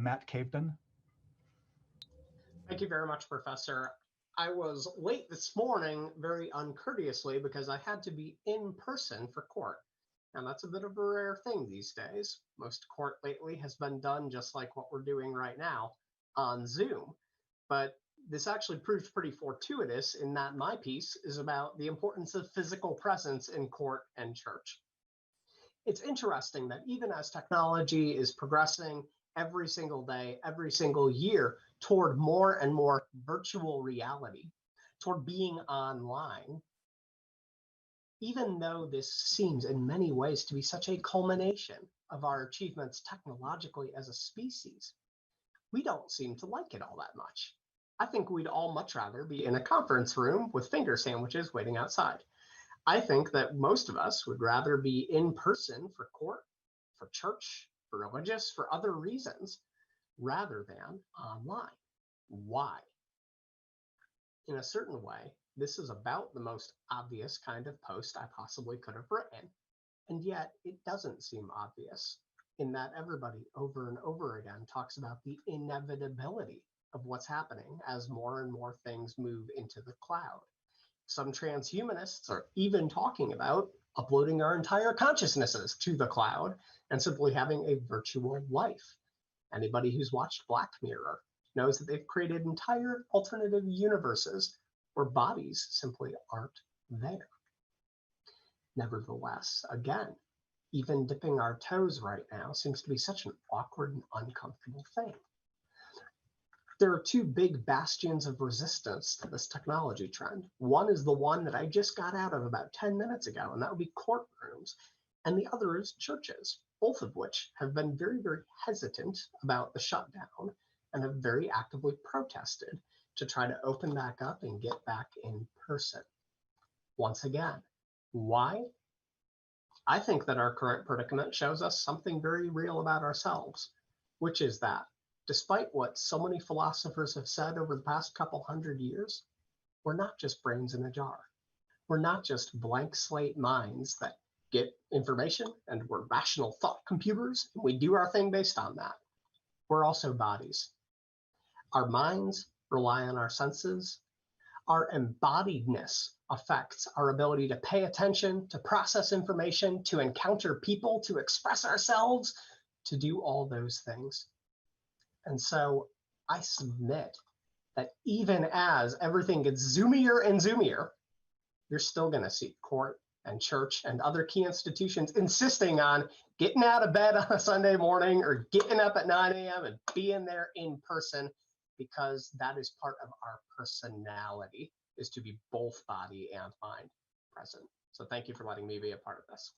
Matt Cavedon. Thank you very much, Professor. I was late this morning very uncourteously because I had to be in person for court. And that's a bit of a rare thing these days. Most court lately has been done just like what we're doing right now on Zoom. But this actually proved pretty fortuitous in that my piece is about the importance of physical presence in court and church. It's interesting that even as technology is progressing every single day, every single year toward more and more virtual reality, toward being online, even though this seems in many ways to be such a culmination of our achievements technologically as a species, we don't seem to like it all that much. I think we'd all much rather be in a conference room with finger sandwiches waiting outside. I think that most of us would rather be in person for court, for church, for religious, for other reasons, rather than online. Why? In a certain way, this is about the most obvious kind of post I possibly could have written. And yet it doesn't seem obvious in that everybody over and over again talks about the inevitability of what's happening as more and more things move into the cloud. Some transhumanists are even talking about uploading our entire consciousnesses to the cloud and simply having a virtual life. Anybody who's watched Black Mirror knows that they've created entire alternative universes where bodies simply aren't there. Nevertheless, again, even dipping our toes right now seems to be such an awkward and uncomfortable thing. There are two big bastions of resistance to this technology trend. One is the one that I just got out of about 10 minutes ago, and that would be courtrooms. And the other is churches, both of which have been very, very hesitant about the shutdown and have very actively protested to try to open back up and get back in person. Once again, why? I think that our current predicament shows us something very real about ourselves, which is that despite what so many philosophers have said over the past couple hundred years, we're not just brains in a jar. We're not just blank slate minds that get information and we're rational thought computers and we do our thing based on that. We're also bodies. Our minds rely on our senses. Our embodiedness affects our ability to pay attention, to process information, to encounter people, to express ourselves, to do all those things. And so I submit that even as everything gets zoomier and zoomier, you're still going to see court and church and other key institutions insisting on getting out of bed on a Sunday morning or getting up at 9 a.m. and being there in person, because that is part of our personality, is to be both body and mind present. So thank you for letting me be a part of this.